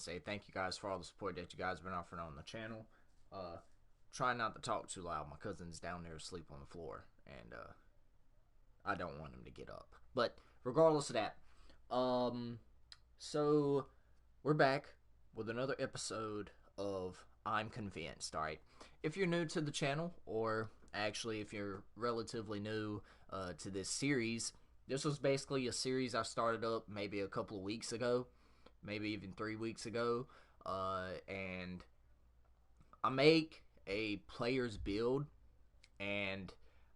say thank you guys for all the support that you guys have been offering on the channel. Try not to talk too loud. My cousin's down there asleep on the floor, and I don't want him to get up. But regardless of that, so we're back with another episode of I'm Convinced. All right, if you're new to the channel, or actually if you're relatively new to this series, this was basically a series I started up maybe a couple of weeks ago, maybe even 3 weeks ago, and I make a player's build, and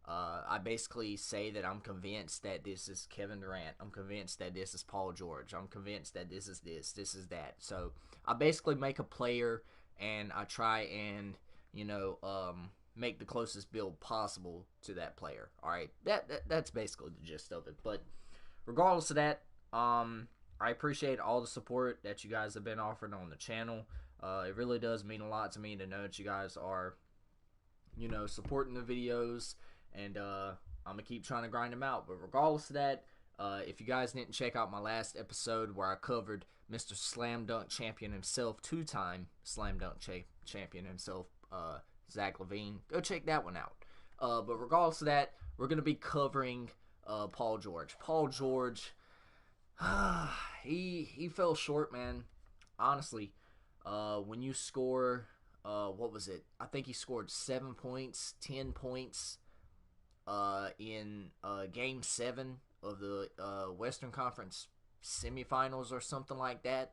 I basically say that I'm convinced that this is Kevin Durant. I'm convinced that this is Paul George. I'm convinced that this is that. So I basically make a player, and I try and make the closest build possible to that player. All right, that's basically the gist of it. But regardless of that, I appreciate all the support that you guys have been offering on the channel. It really does mean a lot to me to know that you guys are, supporting the videos, and I'm gonna keep trying to grind them out. But regardless of that, if you guys didn't check out my last episode where I covered Mr. Slam Dunk Champion himself, two-time Slam Dunk Champion himself, Zach LaVine, go check that one out. But regardless of that, we're gonna be covering Paul George. Paul George, he fell short, man. Honestly, when you score, what was it? I think he scored 7 points, 10 points, in Game 7 of the Western Conference semifinals or something like that.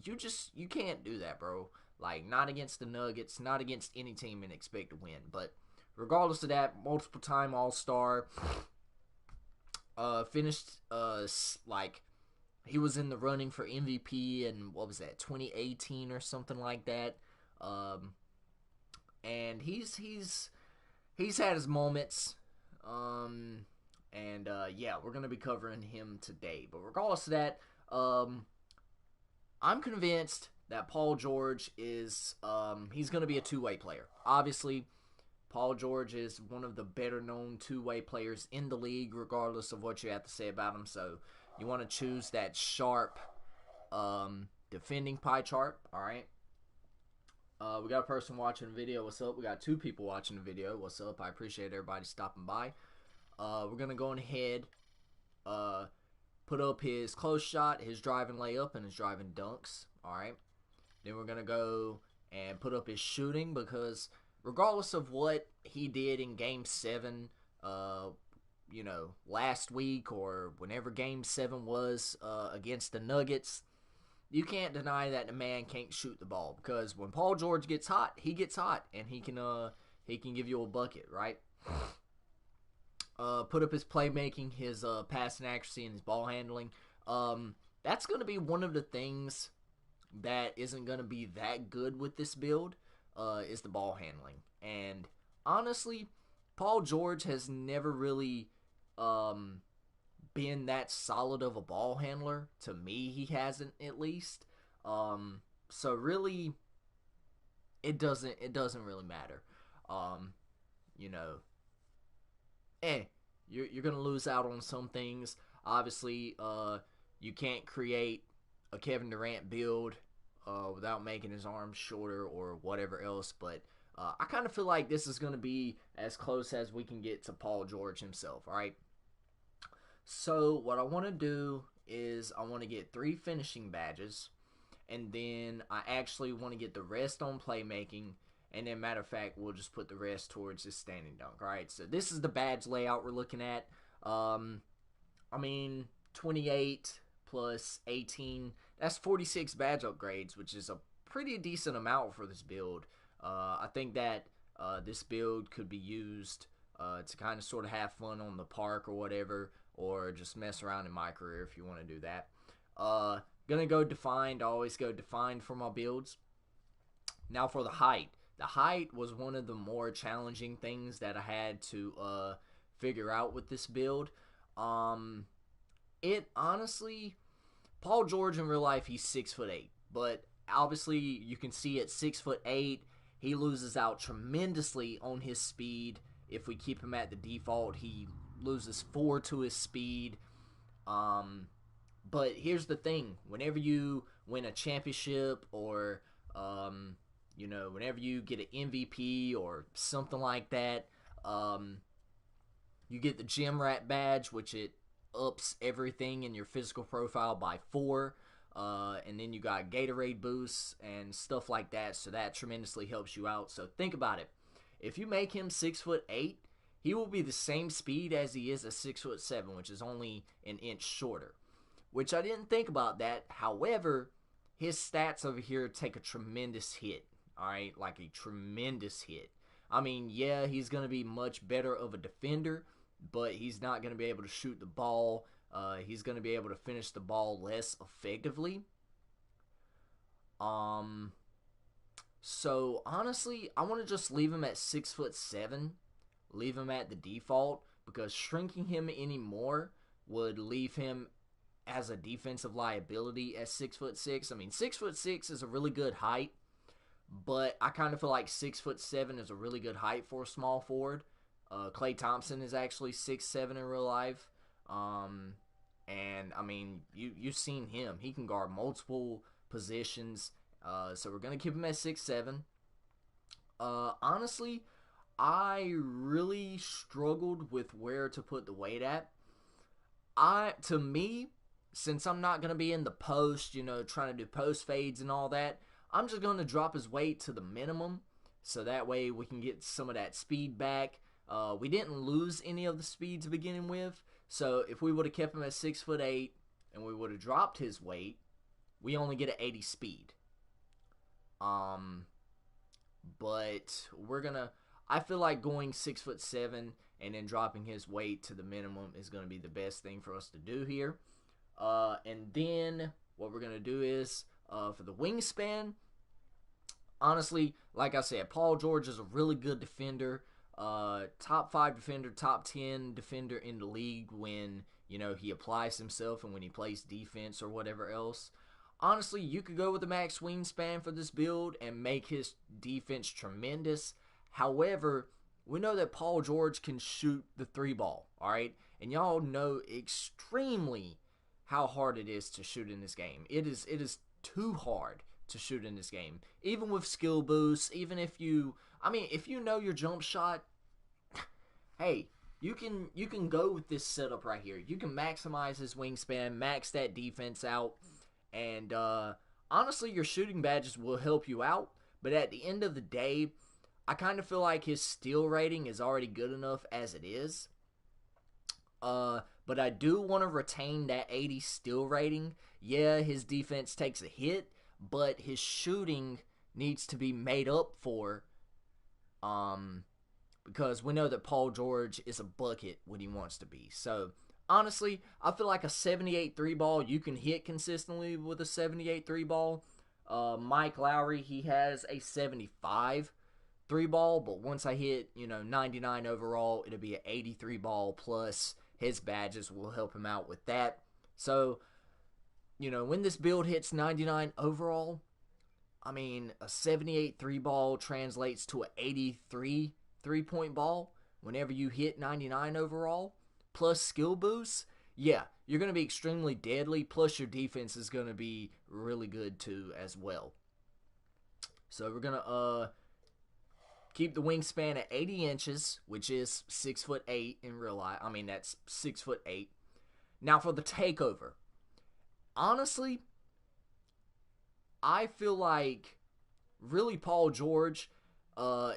You can't do that, bro. Like, not against the Nuggets, not against any team, and expect to win. But regardless of that, multiple time All-Star. Finished like he was in the running for MVP in, what was that, 2018 or something like that. And he's had his moments. Yeah, we're gonna be covering him today. But regardless of that, I'm convinced that Paul George is he's gonna be a two-way player. Obviously, Paul George is one of the better-known two-way players in the league, regardless of what you have to say about him. So you want to choose that sharp defending pie chart, all right? We got a person watching the video. What's up? We got two people watching the video. What's up? I appreciate everybody stopping by. We're going to go ahead, put up his close shot, his driving layup, and his driving dunks, all right? Then we're going to go and put up his shooting, because regardless of what he did in Game 7, last week, or whenever Game 7 was against the Nuggets, you can't deny that the man can't shoot the ball, because when Paul George gets hot, he gets hot, and he can give you a bucket, right? Put up his playmaking, his passing accuracy, and his ball handling. That's going to be one of the things that isn't going to be that good with this build, is the ball handling. And honestly, Paul George has never really been that solid of a ball handler. To me, he hasn't, at least. So really, it doesn't really matter. You know, you're gonna lose out on some things. Obviously, you can't create a Kevin Durant build without making his arms shorter or whatever else. But I kind of feel like this is going to be as close as we can get to Paul George himself, all right? So what I want to do is I want to get 3 finishing badges, and then I actually want to get the rest on playmaking, and then, matter of fact, we'll just put the rest towards his standing dunk, all right? So this is the badge layout we're looking at. 28 plus 18, that's 46 badge upgrades, which is a pretty decent amount for this build. I think that this build could be used to kind of sort of have fun on the park or whatever, or just mess around in my career if you want to do that. Gonna go defined. I always go defined for my builds. Now for the height. The height was one of the more challenging things that I had to figure out with this build. It honestly, Paul George in real life, he's 6'8", but obviously you can see at 6'8", he loses out tremendously on his speed. If we keep him at the default, he loses 4 to his speed. But here's the thing: whenever you win a championship, or whenever you get an MVP or something like that, you get the Gym Rat badge, which it ups everything in your physical profile by 4. And then you got Gatorade boosts and stuff like that, so that tremendously helps you out. So think about it. If you make him 6'8", he will be the same speed as he is at 6'7", which is only an inch shorter. Which I didn't think about that. However, his stats over here take a tremendous hit. Alright, like a tremendous hit. I mean, yeah, he's going to be much better of a defender, but he's not going to be able to shoot the ball. He's going to be able to finish the ball less effectively. So, honestly, I want to just leave him at 6'7". Leave him at the default, because shrinking him anymore would leave him as a defensive liability at 6'6". I mean, 6'6" is a really good height, but I kind of feel like 6'7" is a really good height for a small forward. Klay Thompson is actually 6'7" in real life. And I mean, you've seen him. He can guard multiple positions. So we're going to keep him at 6'7". Honestly, I really struggled with where to put the weight at. To me, since I'm not going to be in the post, trying to do post fades and all that, I'm just going to drop his weight to the minimum, so that way we can get some of that speed back. We didn't lose any of the speed to begin with, so if we would have kept him at 6'8" and we would have dropped his weight, we only get an 80 speed. But I feel like going 6'7" and then dropping his weight to the minimum is going to be the best thing for us to do here. And then what we're going to do is, for the wingspan, honestly, like I said, Paul George is a really good defender. Top 5 defender, top 10 defender in the league when, he applies himself and when he plays defense or whatever else. Honestly, you could go with the max wingspan for this build and make his defense tremendous. However, we know that Paul George can shoot the 3 ball, alright? And y'all know extremely how hard it is to shoot in this game. It is too hard to shoot in this game. Even with skill boosts, even if you know your jump shot, hey, you can go with this setup right here. You can maximize his wingspan, max that defense out, and honestly, your shooting badges will help you out. But at the end of the day, I kind of feel like his steal rating is already good enough as it is. But I do want to retain that 80 steal rating. Yeah, his defense takes a hit, but his shooting needs to be made up for. Because we know that Paul George is a bucket when he wants to be. So, honestly, I feel like a 78 3-ball, you can hit consistently with a 78 3-ball. Mike Lowry, he has a 75 3-ball, but once I hit, 99 overall, it'll be an 83 ball, plus his badges will help him out with that. So, when this build hits 99 overall, I mean, a 78 3-ball translates to an 83 3-point ball whenever you hit 99 overall, plus skill boosts. Yeah, you're going to be extremely deadly, plus your defense is going to be really good too as well. So we're going to keep the wingspan at 80 inches, which is 6'8" in real life. I mean, that's 6'8". Now for the takeover. Honestly, I feel like really Paul George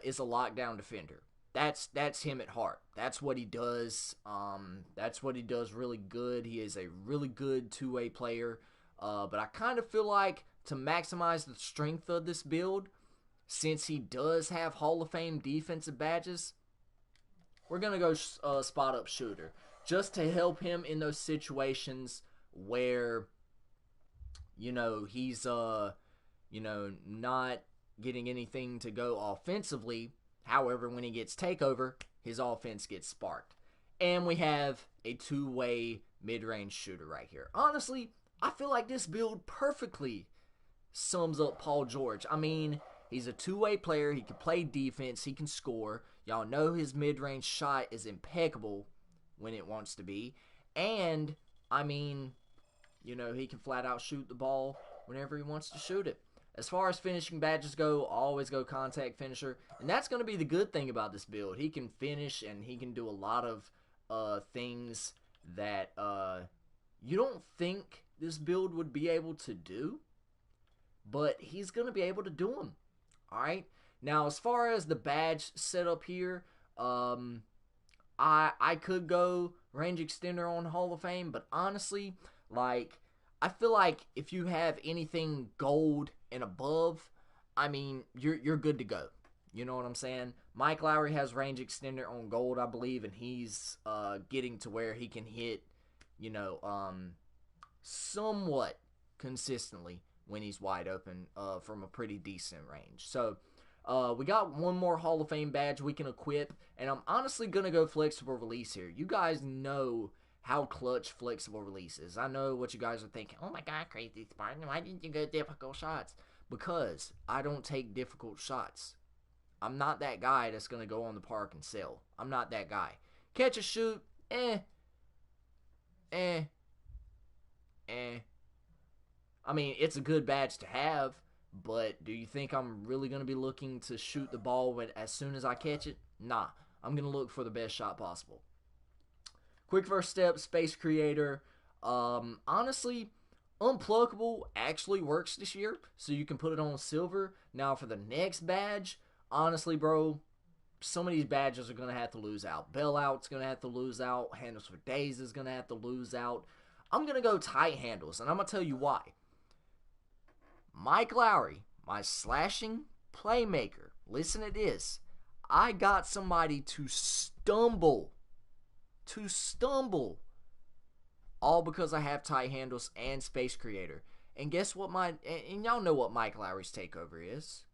is a lockdown defender. That's him at heart. That's what he does. That's what he does really good. He is a really good two-way player. But I kind of feel like to maximize the strength of this build, since he does have Hall of Fame defensive badges, we're going to go spot-up shooter. Just to help him in those situations where, he's, not getting anything to go offensively. However, when he gets takeover, his offense gets sparked. And we have a two-way mid-range shooter right here. Honestly, I feel like this build perfectly sums up Paul George. I mean, he's a two-way player. He can play defense. He can score. Y'all know his mid-range shot is impeccable when it wants to be. And, I mean, You know, he can flat out shoot the ball whenever he wants to shoot it. As far as finishing badges go, always go contact finisher. And that's going to be the good thing about this build. He can finish and he can do a lot of things that you don't think this build would be able to do. But he's going to be able to do them. Alright? Now, as far as the badge setup here, I could go range extender on Hall of Fame, but honestly, like, I feel like if you have anything gold and above, I mean, you're good to go. You know what I'm saying? Mike Lowry has range extender on gold, I believe, and he's getting to where he can hit, you know, somewhat consistently when he's wide open from a pretty decent range. So, we got one more Hall of Fame badge we can equip, and I'm honestly going to go flexible release here. You guys know how clutch flexible release is. I know what you guys are thinking. Oh my god, Crazy Spartan, why didn't you go difficult shots? Because I don't take difficult shots. I'm not that guy that's going to go on the park and sell. I'm not that guy. Catch a shoot, I mean, it's a good badge to have, but do you think I'm really going to be looking to shoot the ball as soon as I catch it? Nah, I'm going to look for the best shot possible. Quick first step, Space Creator. Honestly, Unpluckable actually works this year, so you can put it on silver. Now, for the next badge, honestly, bro, some of these badges are going to have to lose out. Bailout's going to have to lose out. Handles for Days is going to have to lose out. I'm going to go tight handles, and I'm going to tell you why. Mike Lowry, my slashing playmaker, listen to this. I got somebody to stumble. All because I have tight handles and Space Creator. And guess what and y'all know what Mike Lowry's takeover is.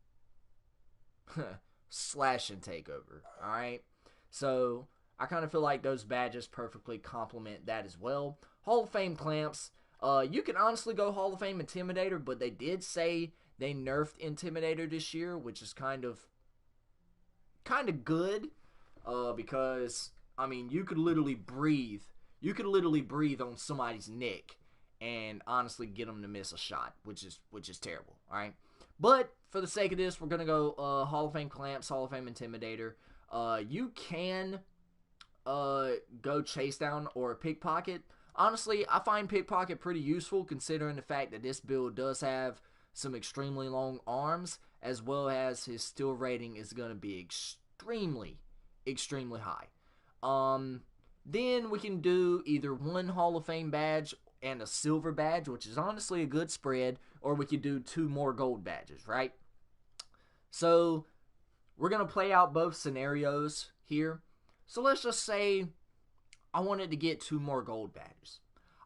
Slash and takeover. Alright? So, I kind of feel like those badges perfectly complement that as well. Hall of Fame clamps. You can honestly go Hall of Fame Intimidator, but they did say they nerfed Intimidator this year, which is kind of good. Because, I mean, you could literally breathe. You could literally breathe on somebody's neck and honestly get them to miss a shot, which is terrible. All right, but for the sake of this, we're gonna go Hall of Fame clamps, Hall of Fame Intimidator. You can go chase down or pickpocket. Honestly, I find pickpocket pretty useful considering the fact that this build does have some extremely long arms, as well as his steal rating is going to be extremely high. Then we can do either one Hall of Fame badge and a silver badge, which is honestly a good spread, or we could do 2 more gold badges, right? So, we're going to play out both scenarios here. So, let's just say I wanted to get 2 more gold badges.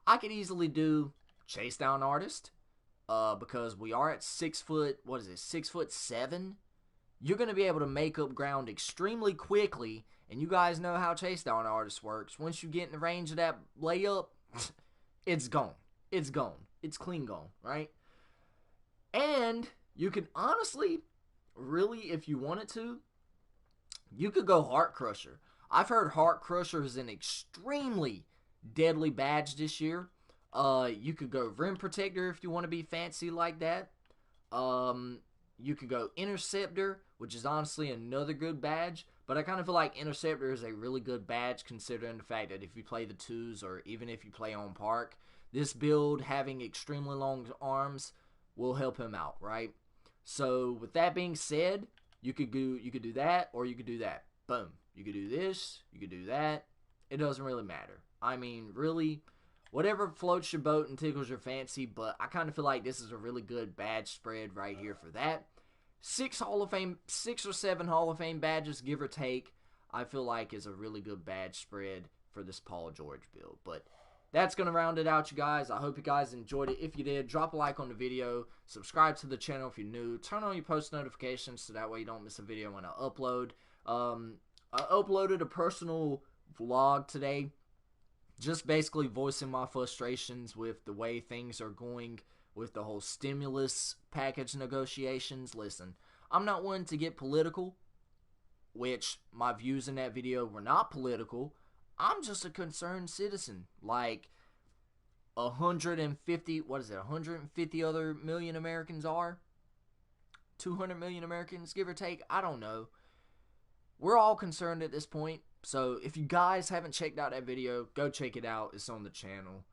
I could easily do Chase Down Artist, because we are at 6'7". You're going to be able to make up ground extremely quickly, and you guys know how Chase Down Artist works. Once you get in the range of that layup, it's gone. It's gone. It's clean gone, right? And you can honestly, really, if you wanted to, you could go Heart Crusher. I've heard Heart Crusher is an extremely deadly badge this year. You could go Rim Protector if you want to be fancy like that. You could go Interceptor, which is honestly another good badge. But I kind of feel like Interceptor is a really good badge considering the fact that if you play the 2s or even if you play on Park, this build having extremely long arms will help him out, right? So with that being said, you could do that or you could do that. Boom. You could do this, you could do that. It doesn't really matter. I mean, really, whatever floats your boat and tickles your fancy, but I kind of feel like this is a really good badge spread right here for that. 6 or 7 Hall of Fame badges, give or take, I feel like is a really good badge spread for this Paul George build. But that's going to round it out, you guys. I hope you guys enjoyed it. If you did, drop a like on the video. Subscribe to the channel if you're new. Turn on your post notifications so that way you don't miss a video when I upload. I uploaded a personal vlog today, just basically voicing my frustrations with the way things are going with the whole stimulus package negotiations. Listen, I'm not one to get political, which my views in that video were not political. I'm just a concerned citizen. Like, 150, what is it, 150 other million Americans are? 200 million Americans, give or take? I don't know. We're all concerned at this point. So if you guys haven't checked out that video, go check it out. It's on the channel.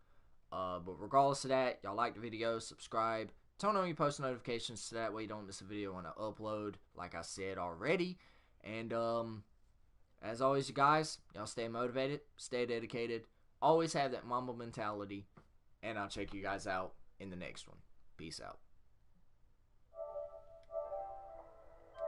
But regardless of that, y'all like the video, subscribe, turn on your post notifications so that way you don't miss a video when I upload, like I said already. And as always, you guys, y'all stay motivated, stay dedicated, always have that Mamba mentality, and I'll check you guys out in the next one. Peace out.